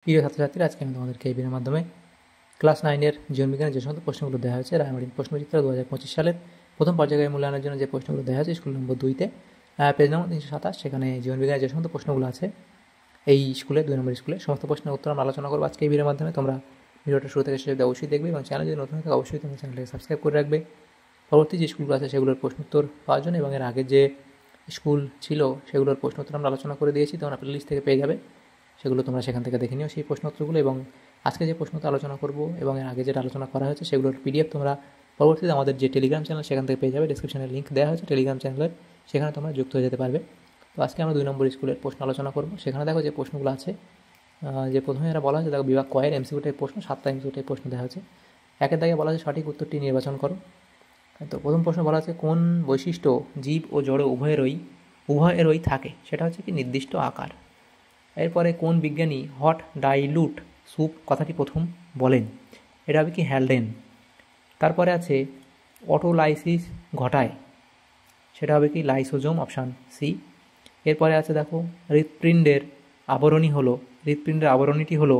প্রিয় ছাত্রছাত্রীরা, আজকে আমি তোমাদেরকে এই ভিডিওর মাধ্যমে ক্লাস 9-এর জীবনবিজ্ঞানের যে সমস্ত প্রশ্নগুলো দেওয়া হয়েছে রায়মার্টিন প্রশ্নচিত্র 2025 সালের প্রথম পর্যায়ের মূল্যায়নের জন্য যে প্রশ্নগুলো দেওয়া হয়েছে স্কুল নম্বর 2-তে পেজ নম্বর 327, সেখানে জীবনবিজ্ঞানের যে সমস্ত প্রশ্নগুলো আছে এই স্কুলে 2 নম্বর স্কুলে সমস্ত প্রশ্নের উত্তর আমরা আলোচনা করবো আজকে এই ভিডিওর মাধ্যমে। তোমরা ভিডিওটা শুরু থেকে শেষ অবশ্যই দেখবে এবং চ্যানেল যদি নতুন থাকে অবশ্যই তোমরা চ্যানেলটাকে সাবস্ক্রাইব করে রাখবে পরবর্তী যে স্কুলগুলো আছে সেগুলোর প্রশ্নোত্তর পাওয়ার জন্য। এবং এর আগের যে স্কুল ছিল সেগুলোর প্রশ্নোত্তর আমরা আলোচনা করে দিয়েছি, তোমরা প্লেলিস্ট থেকে পেয়ে যাবে, সেগুলো তোমরা সেখান থেকে দেখে নিও সেই প্রশ্নোত্তরগুলো। এবং আজকে যে প্রশ্নটা আলোচনা করব এবং এর আগে যেটা আলোচনা করা হয়েছে সেগুলোর পিডিএফ তোমরা পরবর্তীতে আমাদের যে টেলিগ্রাম চ্যানেল সেখান থেকে পেয়ে যাবে। ডেসক্রিপশনে লিঙ্ক দেওয়া হয়েছে টেলিগ্রাম চ্যানেলের, সেখানে তোমরা যুক্ত হয়ে যেতে পারবে। তো আজকে আমরা 2 নম্বর স্কুলের প্রশ্ন আলোচনা করব। সেখানে দেখো যে প্রশ্নগুলো আছে, যে প্রথমে এরা বলা হয়েছে দেখো বিভাগ কয়ের এমসিকিউ টাইপ প্রশ্ন, 7টা এমসিকিউ টাইপ প্রশ্ন দেওয়া হয়েছে। একের দাগে বলা হয়েছে সঠিক উত্তরটি নির্বাচন করো। তো প্রথম প্রশ্ন বলা আছে কোন বৈশিষ্ট্য জীব ও জড় উভয়েরই থাকে, সেটা হচ্ছে কি নির্দিষ্ট আকার। এরপরে কোন বিজ্ঞানী হট ডাইলুট স্যুপ কথাটি প্রথম বলেন, এটা হবে কি হ্যালডেন। তারপরে আছে অটোলাইসিস ঘটায়, সেটা হবে কি লাইসোজোম, অপশান সি। এরপরে আছে দেখো হৃৎপিণ্ডের আবরণীটি হলো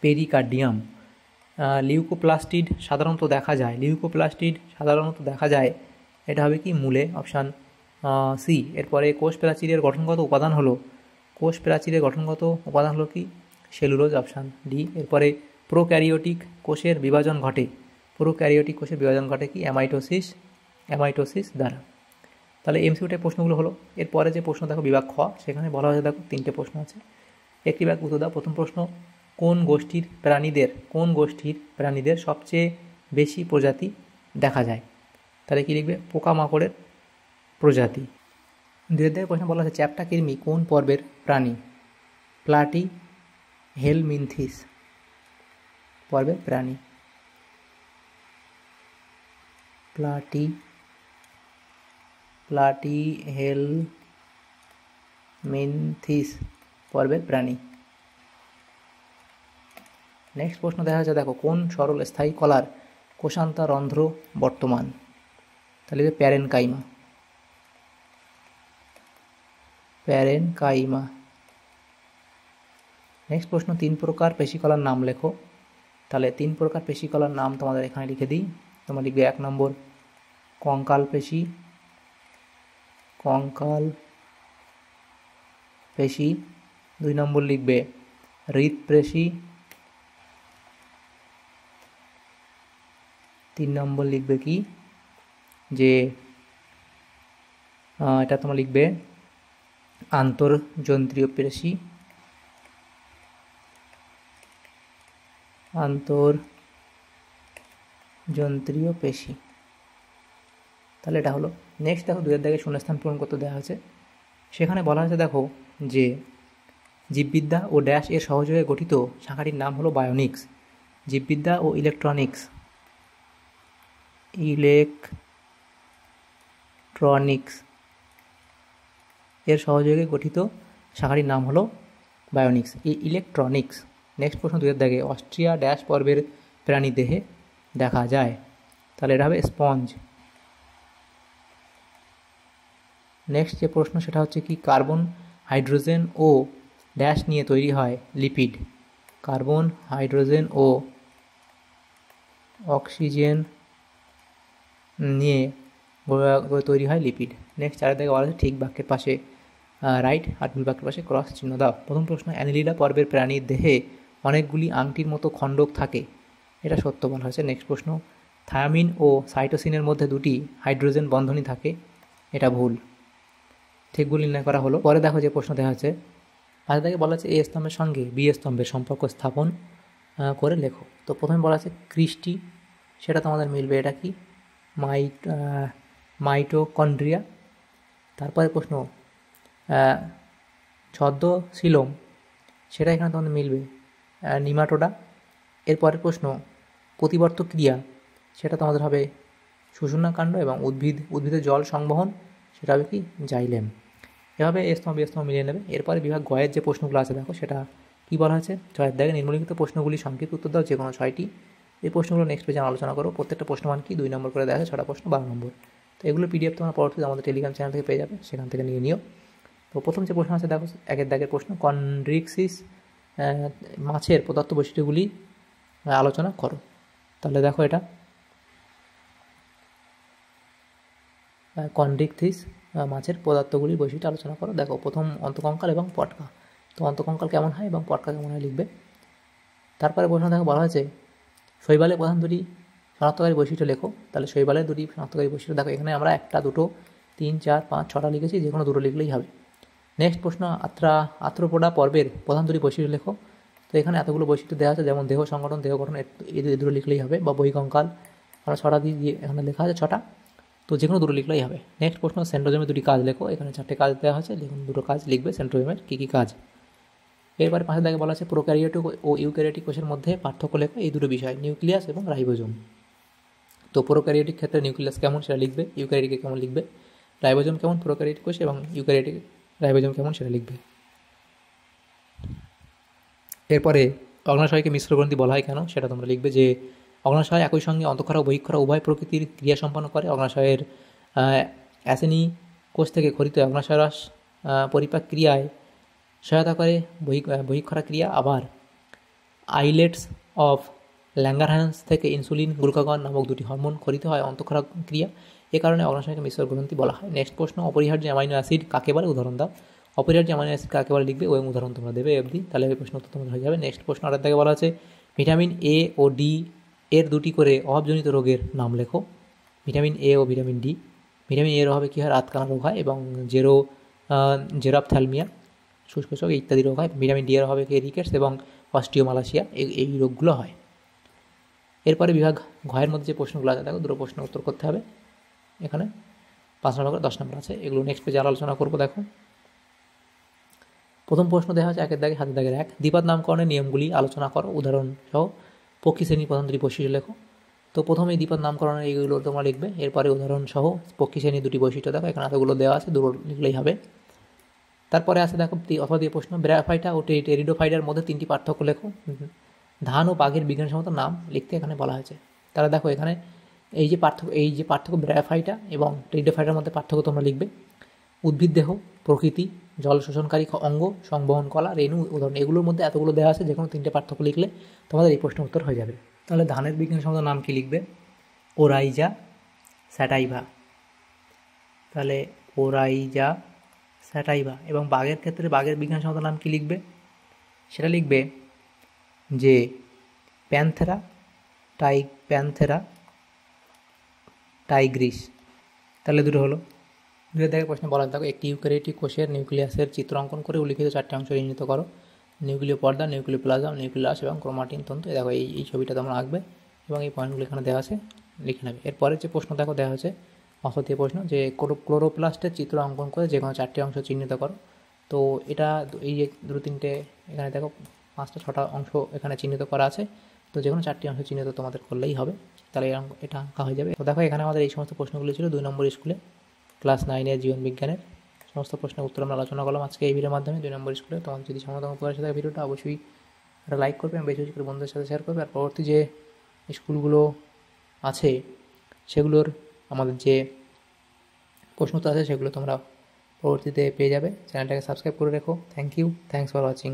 পেরিকার্ডিয়াম। লিউকোপ্লাস্টিড সাধারণত দেখা যায়, এটা হবে কি মূলে, অপশান সি। এরপরে কোষ প্রাচীরের গঠনগত উপাদান হলো কি সেলুলোজ, অপশান ডি। এরপরে প্রোক্যারিওটিক কোষের বিভাজন ঘটে কি অ্যামাইটোসিস দ্বারা। তাহলে এমসিকিউ টাইপ প্রশ্নগুলো হলো। এরপরে যে প্রশ্ন দেখো বিভাগ খ, সেখানে বলা হয়েছে দেখো 3টে প্রশ্ন আছে, একটি ভাগ উত্তর দাও। প্রথম প্রশ্ন কোন গোষ্ঠীর প্রাণীদের সবচেয়ে বেশি প্রজাতি দেখা যায়, তাহলে কি লিখবে পোকামাকড়ের প্রজাতি। দুয়ের দিকে প্রশ্ন বলা আছে চ্যাপ্টা কৃমি কোন পর্বের প্রাণী, প্লাটি হেলমিনথিস পর্বের প্রাণী, প্লাটি হেলমিনথিস পর্বের প্রাণী। নেক্সট প্রশ্ন দেখা যাচ্ছে দেখো কোন সরল স্থায়ী কলার কোষান্তরন্ধ্র বর্তমান, তাহলে প্যারেনকাইমা। নেক্সট প্রশ্ন 3 প্রকার পেশিকলার নাম লেখো, তাহলে 3 প্রকার পেশিকলার নাম তোমাদের এখানে লিখে দিই। তোমরা লিখবে 1 নম্বর কঙ্কাল পেশি, 2 নম্বর লিখবে হৃৎপেশি, 3 নম্বর লিখবে কি যে এটা তোমরা লিখবে আন্তর্জন্ত্রীয় পেশি, তাহলে এটা হলো। নেক্সট দেখো 2 দাগে শূন্যস্থান পূরণ করতে দেওয়া হয়েছে, সেখানে বলা হয়েছে দেখো যে জীববিদ্যা ও ড্যাশ এর সহযোগে গঠিত শাখাটির নাম হলো বায়োনিক্স। জীববিদ্যা ও ইলেকট্রনিক্স এর সহযোগে গঠিত শাখাটির নাম হলো বায়োনিক্স, ইলেকট্রনিক্স। নেক্সট প্রশ্ন 2 দাগে অস্ট্রিয়া ড্যাশ পর্বের প্রাণী দেহে দেখা যায়, তাহলে এটা হবে স্পঞ্জ। নেক্সট যে প্রশ্ন সেটা হচ্ছে কি কার্বন হাইড্রোজেন ও ড্যাশ নিয়ে তৈরি হয় লিপিড, কার্বন হাইড্রোজেন ও অক্সিজেন নিয়ে তৈরি হয় লিপিড। নেক্সট 4 থেকে বলা হচ্ছে ঠিক বাক্যের পাশে রাইট আর ভুল বাক্যের পাশে ক্রস চিহ্ন দাও। প্রথম প্রশ্ন অ্যানিলিডা পর্বের প্রাণীর দেহে অনেকগুলি আংটির মতো খণ্ডক থাকে, এটা সত্য বলা হয়েছে। নেক্সট প্রশ্ন থায়ামিন ও সাইটোসিনের মধ্যে 2টি হাইড্রোজেন বন্ধনী থাকে, এটা ভুল। ঠিক ভুল নির্ণয় করা হলো। পরে দেখো যে প্রশ্ন দেওয়া হচ্ছে আজ থেকে বলা আছে এ স্তম্ভের সঙ্গে বি স্তম্ভের সম্পর্ক স্থাপন করে লেখো। তো প্রথমে বলা আছে কৃষ্টি, সেটা তোমাদের মিলবে এটা কি মাইটোকন্ড্রিয়া। তারপরে প্রশ্ন ছদ্মশিলম, সেটা এখানে তোমাদের মিলবে নিমাটোডা। এরপরের প্রশ্ন প্রতিবর্ত ক্রিয়া, সেটা তোমাদের হবে শুষ্যকাণ্ড, এবং উদ্ভিদের জল সংবহন, সেটা হবে কি জাইলেম। এভাবে স্তম্ভ মিলিয়ে নেবে। এরপরে বিভাগ গয়ের যে প্রশ্নগুলো আছে দেখো সেটা কী বলা হয়েছে 6 দাগে নিম্নলিখিত প্রশ্নগুলি সংক্ষিপ্ত উত্তর দাও যে কোনো 6টি। এই প্রশ্নগুলো নেক্সট পেজে আলোচনা করো। প্রত্যেকটা প্রশ্নমান কি 2 নম্বর করে দেওয়া আছে, 6টা প্রশ্ন 12 নম্বর। তো এগুলো পিডিএফ তোমরা পরবর্তীতে আমাদের টেলিগ্রাম চ্যানেল থেকে পেয়ে যাবে, সেখান থেকে নিয়ে নিও। তো প্রথম যে প্রশ্ন আছে দেখো 1 দাগের প্রশ্ন কন্ড্রিক্সিস মাছের পদার্থ বৈশিষ্ট্যগুলি আলোচনা করো। তাহলে দেখো এটা কন্ড্রিকথিস মাছের পদার্থগুলির বৈশিষ্ট্য আলোচনা করো। দেখো প্রথম অন্তঃকঙ্কাল এবং পটকা। তো অন্তঃকঙ্কাল কেমন হয় এবং পটকা কেমন হয় লিখবে। তারপরে প্রশ্ন দেখো বলা হয়েছে শৈবালের প্রধান দুটি শনাক্তকারী বৈশিষ্ট্য লেখো। তাহলে শৈবালের দুটি শনাক্তকারী বৈশিষ্ট্য দেখো, এখানে আমরা 1, 2, 3, 4, 5, 6টা লিখেছি, যে কোনো 2টো লিখলেই হবে। নেক্সট প্রশ্ন আর্থ্রোপোডা পর্বের প্রধান দুটি বৈশিষ্ট্য লেখো। তো এখানে এতগুলো বৈশিষ্ট্য দেওয়া আছে, যেমন দেহ সংগঠন, দেহ গঠন, এই 2টো লিখলেই হবে, বা বহিঃকঙ্কাল আমরা 6টা দিয়ে এখানে লেখা আছে 6টা, তো যে কোনো 2টো লিখলেই হবে। নেক্সট প্রশ্ন সেন্ট্রোজোমের 2টি কাজ লেখো। এখানে 4টে কাজ দেওয়া আছে, দেখুন 2টো কাজ লিখবে সেন্ট্রোজোমের কী কী কাজ। এরপরে পাশে দেখে বলা আছে প্রোক্যারিওটিক ও ইউক্যারিওটিক কোষের মধ্যে পার্থক্য লেখো, এই 2টো বিষয় নিউক্লিয়াস এবং রাইবোজোম। তো প্রোক্যারিওটিক ক্ষেত্রে নিউক্লিয়াস কেমন সেটা লিখবে, ইউক্যারিওটিকে কেমন লিখবে, রাইবোজোম কেমন প্রোক্যারিওটিক কোষ এবং ইউক্যারিওটিক রাইবোজোম কেমন সেটা লিখবে। এরপরে অগ্নাশয়কে মিশ্র গ্রন্থি বলা হয় কেন সেটা তোমরা লিখবে, যে অগ্নাশয় একই সঙ্গে অন্তঃক্ষরা ও বহিঃক্ষরা উভয় প্রকৃতির ক্রিয়া সম্পন্ন করে। অগ্নাশয়ের অ্যাসেনি কোষ থেকে খরিত অগ্নাশয় রস পরিপাক ক্রিয়ায় সহায়তা করে বহিঃক্ষরা ক্রিয়া। আবার আইলেটস অফ ল্যাঙ্গারহ্যান্স থেকে ইনসুলিন গ্লুকাগন নামক 2টি হরমোন খরিত হয় অন্তঃক্ষরা ক্রিয়া, এ কারণে অগ্নাশয়কে মিশ্র গ্রন্থি বলা হয়। নেক্সট প্রশ্ন অপরিহার্য অ্যামাইনো অ্যাসিড কাকে বলে, উদাহরণ দাও। অপরিহার্য অ্যামাইনো অ্যাসিড কাকে বলে লিখবে এবং উদাহরণ তোমরা দেবে অবধি, তাহলে এই প্রশ্ন উত্তর তোমাদের হয়ে যাবে। নেক্সট প্রশ্ন আরেক থেকে বলা আছে ভিটামিন এ ও ডি এর 2টি করে অভাবজনিত রোগের নাম লেখো। ভিটামিন এ ও ভিটামিন ডি। ভিটামিন এর অভাবে কী হয়, রাতকানা রোগ হয় এবং জেরোপথ্যালমিয়া শুষ্কশোক ইত্যাদি রোগ হয়। ভিটামিন ডি এর অভাবে রিকেটস এবং অস্টিওমালাসিয়া এই রোগগুলো হয়। এরপরে বিভাগ ঘয়ের মধ্যে যে প্রশ্নগুলো আছে দেখো, 2টো প্রশ্ন উত্তর করতে হবে। এখানে 5 নম্বর করে 10 নম্বর আছে, এগুলো নেক্সট পেজে আলোচনা করবো। দেখো প্রথম প্রশ্ন দেওয়া হচ্ছে 1 হাতের দাগের 1, দ্বিপদ নামকরণের নিয়মগুলি আলোচনা করো, উদাহরণ সহ পক্ষী শ্রেণীর প্রধান 2টি বৈশিষ্ট্য লেখো। তো প্রথমেই দ্বিপদ নামকরণের এইগুলো তোমরা লিখবে, এরপরে উদাহরণ সহ পক্ষী শ্রেণীর 2টি বৈশিষ্ট্য দেখো, এখানে এতগুলো দেওয়া আছে, 2টো লিখলেই হবে। তারপরে আছে দেখো অথবা দিয়ে প্রশ্ন ব্রায়োফাইটা ও টেরিডোফাইটার মধ্যে 3টি পার্থক্য লেখো। ধান ও বাঘের বিজ্ঞানসম্মত নাম লিখতে এখানে বলা হয়েছে। তাহলে দেখো এখানে এই যে পার্থক্য ব্রায়োফাইটা এবং টেরিডোফাইটার মধ্যে পার্থক্য তোমরা লিখবে। উদ্ভিদ দেহ, প্রকৃতি, জল শোষণকারী অঙ্গ, সংবহন কলা, রেণু, উদাহরণ, এগুলোর মধ্যে এতগুলো দেওয়া আছে, যে কোনো 3টে পার্থক্য লিখলে তোমাদের এই প্রশ্ন উত্তর হয়ে যাবে। তাহলে ধানের বিজ্ঞানসম্মত নাম কি লিখবে, ওরাইজা স্যাটাইভা। তাহলে ওরাইজা স্যাটাইভা। এবং বাঘের ক্ষেত্রে বাঘের বিজ্ঞানসম্মত নাম কি লিখবে, সেটা লিখবে যে প্যান্থেরা টাইগ্রিস। তাহলে 2টো হলো। 2 থেকে প্রশ্ন বলা থাকো একটি ইউক্যারিওটিক কোষের নিউক্লিয়াসের চিত্র অঙ্কন করে উল্লিখিত 4টে অংশ চিহ্নিত করো। নিউক্লিয় পর্দা, নিউক্লিয় প্লাজম, নিউক্লিয়াস এবং ক্রোমাটিন তন্তু। দেখো এই ছবিটা তোমরা আঁকবে এবং এই পয়েন্টগুলো এখানে দেওয়া আছে, লিখে নেবে। এরপরে যে প্রশ্ন দেখো দেওয়া হচ্ছে অসতীয় প্রশ্ন, যে ক্লোরোপ্লাস্টের চিত্র অঙ্কন করে যে কোনো 4টে অংশ চিহ্নিত করো। তো এটা এই যে 2-3টে এখানে দেখো 5টা 6টা অংশ এখানে চিহ্নিত করা আছে, তো যে কোনো 4টি অংশ চিহ্নিত তোমাদের করলেই হবে, তাহলে এটা আঁকা হয়ে যাবে। তো দেখো এখানে আমাদের এই সমস্ত প্রশ্নগুলো ছিল 2 নম্বর স্কুলে ক্লাস 9-এর জীবন বিজ্ঞানের সমস্ত প্রশ্নের উত্তর আমরা আলোচনা করলাম আজকে এই ভিডিওর মাধ্যমে 2 নম্বর স্কুলে। তোমার যদি সমতম উপকার সাথে ভিডিওটা অবশ্যই একটা লাইক করবে এবং বেশি বেশি করে বন্ধুদের সাথে শেয়ার করবে। আর পরবর্তী যে স্কুলগুলো আছে সেগুলোর আমাদের যে প্রশ্ন উত্তর আছে সেগুলো তোমরা পরবর্তীতে পেয়ে যাবে। চ্যানেলটাকে সাবস্ক্রাইব করে রেখো। Thank you, thanks for watching.